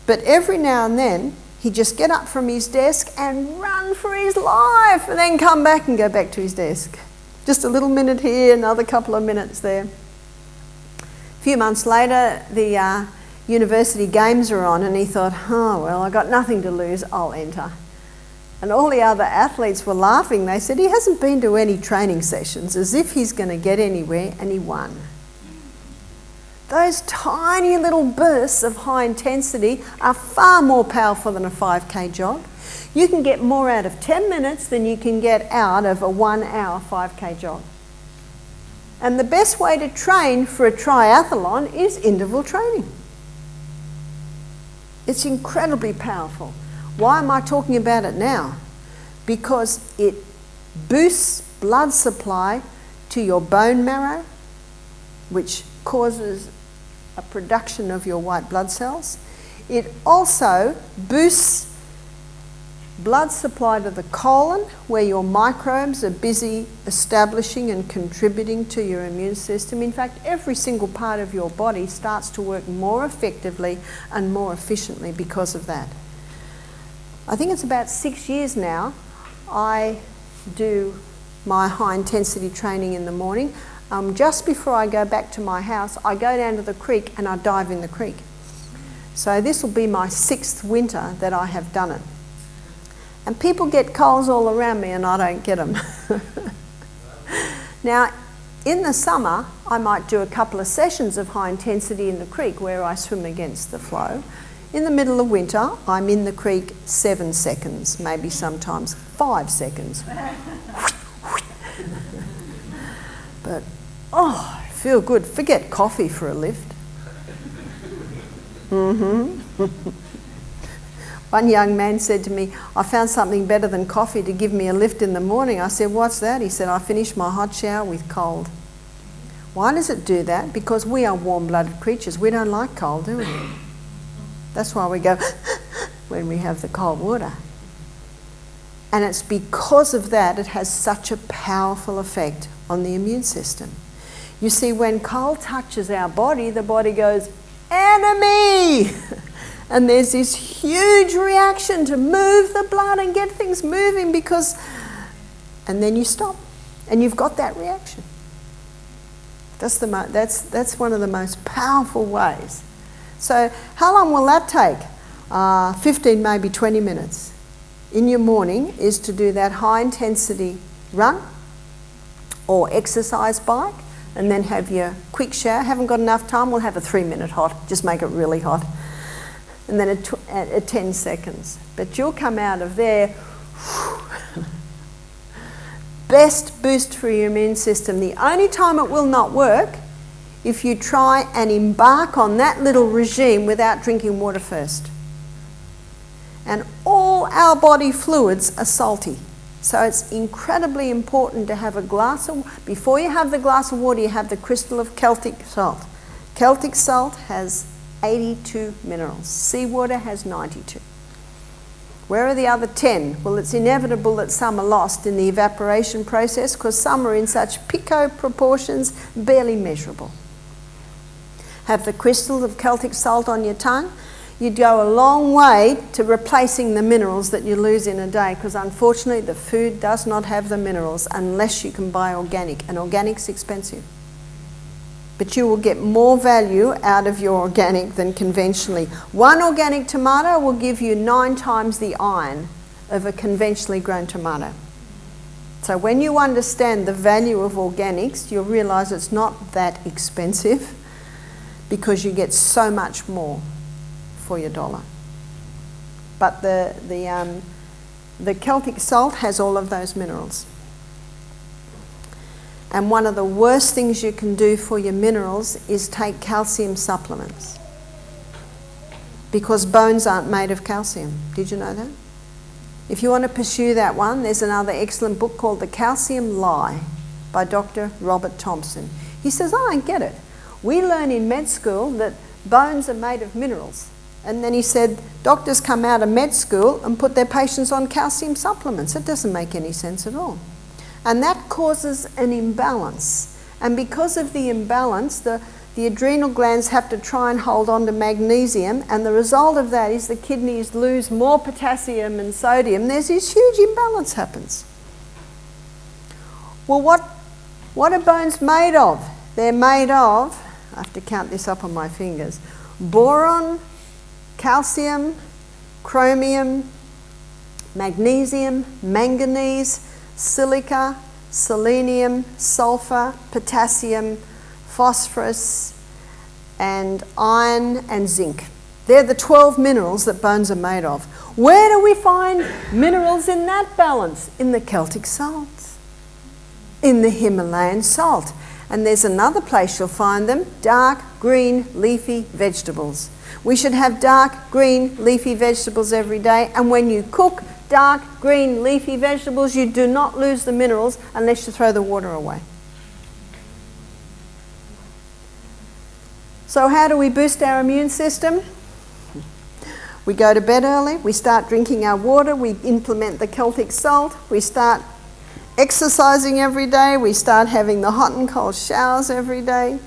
But every now and then, he'd just get up from his desk and run for his life and then come back and go back to his desk. Just a little minute here, another couple of minutes there. A few months later, the university games were on and he thought, oh, well, I got nothing to lose, I'll enter. And all the other athletes were laughing. They said, he hasn't been to any training sessions, as if he's going to get anywhere, and he won. Those tiny little bursts of high intensity are far more powerful than a 5K jog. You can get more out of 10 minutes than you can get out of a 1 hour 5K jog. And the best way to train for a triathlon is interval training. It's incredibly powerful. Why am I talking about it now? Because it boosts blood supply to your bone marrow, which causes a production of your white blood cells. It also boosts blood supply to the colon, where your microbes are busy establishing and contributing to your immune system. In fact, every single part of your body starts to work more effectively and more efficiently because of that. I think it's about 6 years now I do my high intensity training in the morning. Just before I go back to my house, I go down to the creek and I dive in the creek. So this will be my 6th winter that I have done it. And people get colds all around me and I don't get them. Now, in the summer, I might do a couple of sessions of high intensity in the creek where I swim against the flow. In the middle of winter, I'm in the creek 7 seconds, maybe sometimes 5 seconds. But, oh, I feel good. Forget coffee for a lift. One young man said to me, I found something better than coffee to give me a lift in the morning. I said, what's that? He said, I finished my hot shower with cold. Why does it do that? Because we are warm-blooded creatures. We don't like cold, do we? That's why we go when we have the cold water. And it's because of that it has such a powerful effect on the immune system. You see, when cold touches our body, the body goes, enemy! And there's this huge reaction to move the blood and get things moving because... And then you stop and you've got that reaction. That's one of the most powerful ways. So how long will that take? 15, maybe 20 minutes in your morning is to do that high intensity run or exercise bike and then have your quick shower. Haven't got enough time, we'll have a 3-minute hot, just make it really hot. And then at 10 seconds. But you'll come out of there, best boost for your immune system. The only time it will not work if you try and embark on that little regime without drinking water first. And all our body fluids are salty. So it's incredibly important to have a glass of, before you have the glass of water, you have the crystal of Celtic salt. Celtic salt has 82 minerals. Seawater has 92. Where are the other 10? Well, it's inevitable that some are lost in the evaporation process because some are in such pico proportions, barely measurable. Have the crystal of Celtic salt on your tongue. You'd go a long way to replacing the minerals that you lose in a day because unfortunately the food does not have the minerals unless you can buy organic, and organic's expensive. but you will get more value out of your organic than conventionally. One organic tomato will give you 9 times the iron of a conventionally grown tomato. So when you understand the value of organics, you'll realise it's not that expensive because you get so much more for your dollar. But the Celtic salt has all of those minerals. And one of the worst things you can do for your minerals is take calcium supplements, because bones aren't made of calcium. Did you know that? If you want to pursue that one, there's another excellent book called The Calcium Lie by Dr. Robert Thompson. He says, I don't get it. We learn in med school that bones are made of minerals. And then he said, doctors come out of med school and put their patients on calcium supplements. It doesn't make any sense at all. And that causes an imbalance. And because of the imbalance, the adrenal glands have to try and hold on to magnesium, and the result of that is the kidneys lose more potassium and sodium. There's this huge imbalance happens. Well, what are bones made of? They're made of, I have to count this up on my fingers, boron, calcium, chromium, magnesium, manganese, silica, selenium, sulfur, potassium, phosphorus, and iron and zinc. They're the 12 minerals that bones are made of. Where do we find minerals in that balance? In the Celtic salts, in the Himalayan salt. And there's another place you'll find them, dark green leafy vegetables. We should have dark green leafy vegetables every day, and when you cook dark green leafy vegetables, you do not lose the minerals unless you throw the water away. So how do we boost our immune system? We go to bed early, we start drinking our water, we implement the Celtic salt, we start exercising every day, we start having the hot and cold showers every day.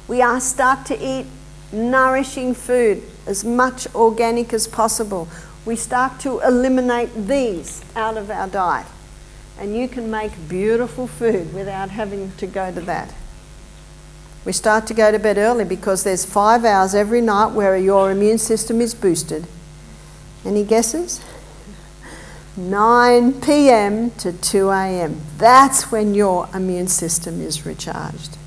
We start to eat nourishing food, as much organic as possible. We start to eliminate these out of our diet. And you can make beautiful food without having to go to that. We start to go to bed early because there's 5 hours every night where your immune system is boosted. Any guesses? 9 p.m. to 2 a.m. That's when your immune system is recharged.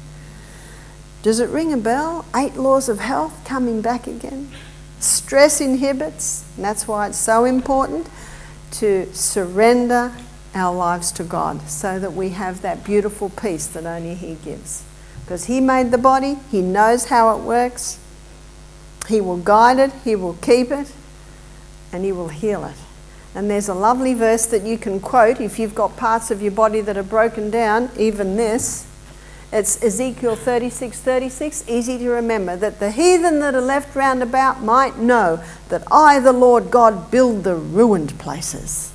Does it ring a bell? 8 laws of health coming back again. Stress inhibits, and that's why it's so important to surrender our lives to God so that we have that beautiful peace that only He gives. Because He made the body, He knows how it works, He will guide it, He will keep it, and He will heal it. And there's a lovely verse that you can quote if you've got parts of your body that are broken down, even this. It's Ezekiel 36:36, easy to remember, that the heathen that are left round about might know that I, the Lord God, build the ruined places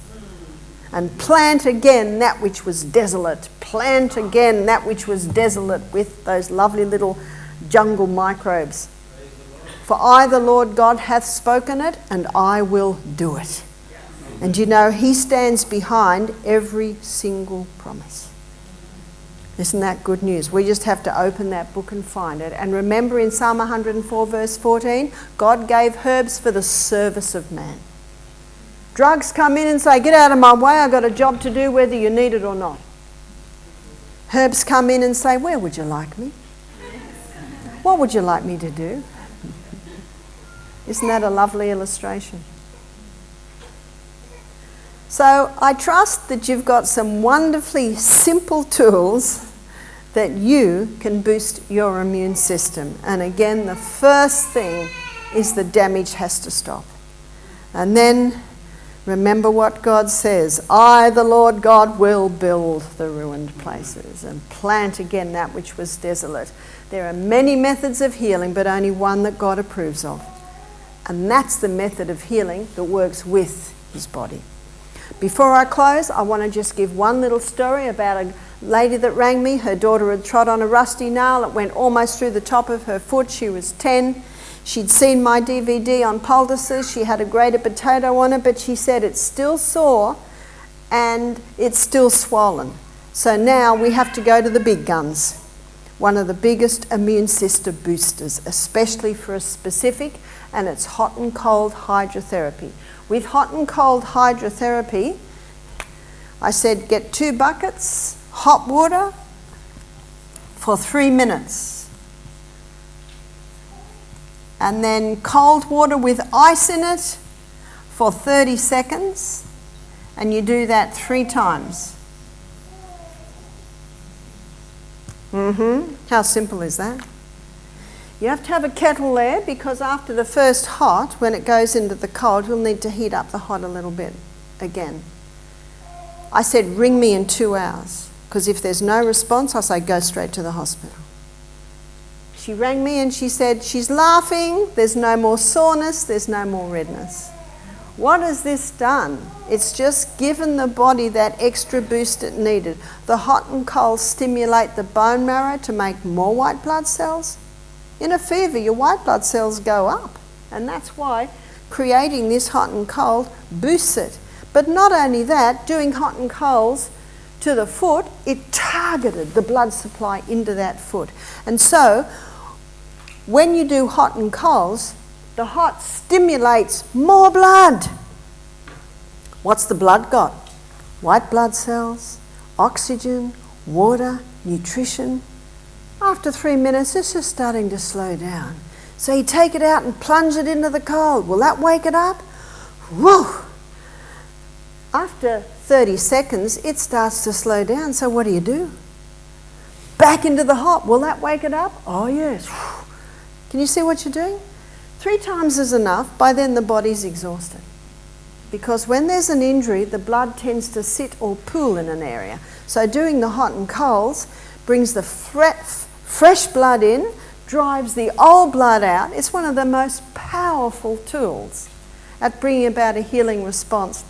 and plant again that which was desolate. Plant again that which was desolate with those lovely little jungle microbes. For I, the Lord God, hath spoken it, and I will do it. And you know, He stands behind every single promise. Isn't that good news? We just have to open that book and find it. And remember in Psalm 104 verse 14, God gave herbs for the service of man. Drugs come in and say, get out of my way, I've got a job to do whether you need it or not. Herbs come in and say, where would you like me? What would you like me to do? Isn't that a lovely illustration? So I trust that you've got some wonderfully simple tools that you can boost your immune system. And again, the first thing is the damage has to stop. And then remember what God says. I, the Lord God, will build the ruined places and plant again that which was desolate. There are many methods of healing, but only one that God approves of. And that's the method of healing that works with His body. Before I close, I want to just give one little story about a lady that rang me. Her daughter had trod on a rusty nail. It went almost through the top of her foot. She was 10. She'd seen my DVD on poultices. She had a grated potato on it, but she said it's still sore and it's still swollen. So now we have to go to the big guns. one of the biggest immune system boosters, especially for a specific, and it's hot and cold hydrotherapy. With hot and cold hydrotherapy, I said get 2 buckets, hot water for 3 minutes. And then cold water with ice in it for 30 seconds. And you do that 3 times. How simple is that? You have to have a kettle there because after the first hot, when it goes into the cold, you'll need to heat up the hot a little bit again. I said, ring me in 2 hours, because if there's no response, I say, go straight to the hospital. She rang me and she said, she's laughing, there's no more soreness, there's no more redness. What has this done? It's just given the body that extra boost it needed. The hot and cold stimulate the bone marrow to make more white blood cells. In a fever, your white blood cells go up, and that's why creating this hot and cold boosts it. But not only that, doing hot and colds to the foot, it targeted the blood supply into that foot. And so, when you do hot and colds, the hot stimulates more blood. What's the blood got? White blood cells, oxygen, water, nutrition. After 3 minutes, it's just starting to slow down. So you take it out and plunge it into the cold. Will that wake it up? Whoa! After 30 seconds, it starts to slow down. So what do? Back into the hot. Will that wake it up? Oh, yes. Can you see what you're doing? 3 times is enough. By then, the body's exhausted. Because when there's an injury, the blood tends to sit or pool in an area. So doing the hot and colds brings the fresh blood in, drives the old blood out. It's one of the most powerful tools at bringing about a healing response.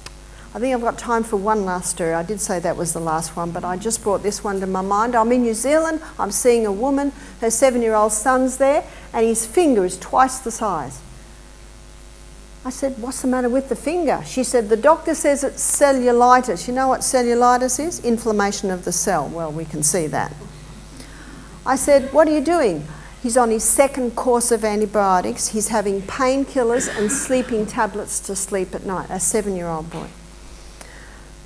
I think I've got time for one last story. I did say that was the last one, but I just brought this one to my mind. I'm in New Zealand. I'm seeing a woman. Her 7-year-old son's there, and his finger is twice the size. I said, what's the matter with the finger? She said, the doctor says it's cellulitis. You know what cellulitis is? Inflammation of the cell. Well, we can see that. I said, what are you doing? He's on his 2nd course of antibiotics. He's having painkillers and sleeping tablets to sleep at night, a 7-year-old boy.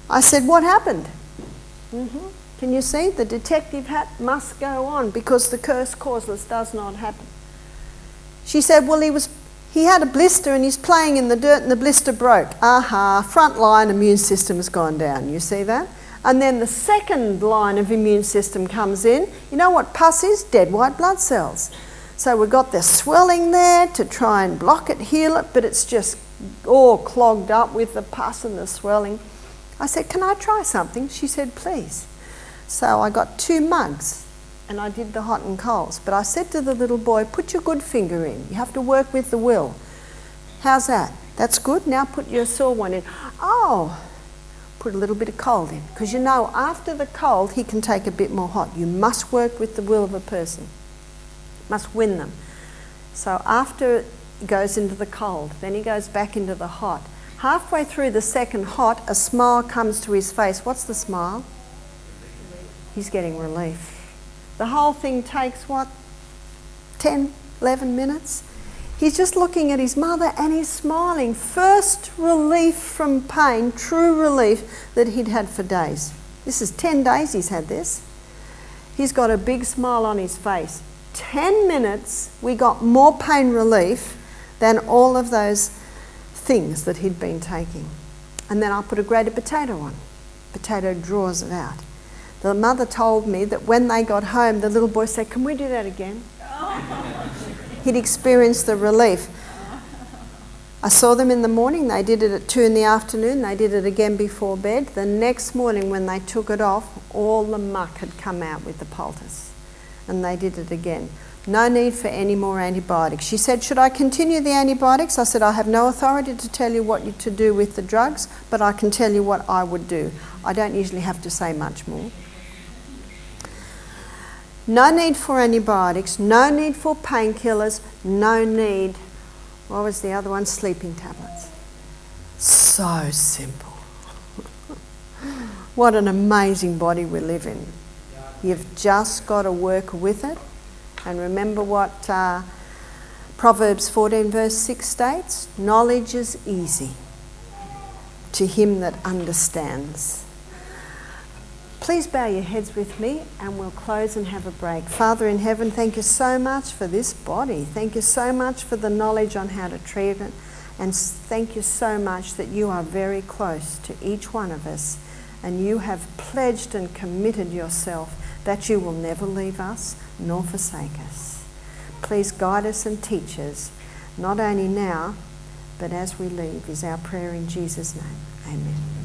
I said, what happened? Can you see? The detective hat must go on because the curse causeless does not happen. She said, well, he had a blister and he's playing in the dirt and the blister broke. Aha, front line immune system has gone down. You see that? And then the second line of immune system comes in. You know what pus is? Dead white blood cells. So we've got the swelling there to try and block it, heal it, but it's just all clogged up with the pus and the swelling. I said, can I try something? She said, please. So I got 2 mugs and I did the hot and colds. But I said to the little boy, put your good finger in. You have to work with the will. How's that? That's good. Now put your sore one in. Oh, put a little bit of cold in. Because you know, after the cold, he can take a bit more hot. You must work with the will of a person. Must win them. So after it goes into the cold, then he goes back into the hot. Halfway through the second hot, a smile comes to his face. What's the smile? He's getting relief. The whole thing takes, what, 10, 11 minutes? He's just looking at his mother and he's smiling. First relief from pain, true relief that he'd had for days. This is 10 days he's had this. He's got a big smile on his face. 10 minutes, we got more pain relief than all of those things that he'd been taking. And then I put a grated potato on. Potato draws it out. The mother told me that when they got home, the little boy said, can we do that again? He'd experienced the relief. I saw them in the morning. They did it at 2 in the afternoon. They did it again before bed. The next morning when they took it off, all the muck had come out with the poultice. And they did it again. No need for any more antibiotics. She said, should I continue the antibiotics? I said, I have no authority to tell you what to do with the drugs, but I can tell you what I would do. I don't usually have to say much more. No need for antibiotics, no need for painkillers, no need, what was the other one? Sleeping tablets. So simple. What an amazing body we live in. You've just got to work with it. And remember what Proverbs 14 verse 6 states? Knowledge is easy to him that understands. Please bow your heads with me and we'll close and have a break. Father in heaven, thank you so much for this body. Thank you so much for the knowledge on how to treat it. And thank you so much that you are very close to each one of us. And you have pledged and committed yourself that you will never leave us nor forsake us. Please guide us and teach us, not only now, but as we leave, is our prayer in Jesus' name. Amen.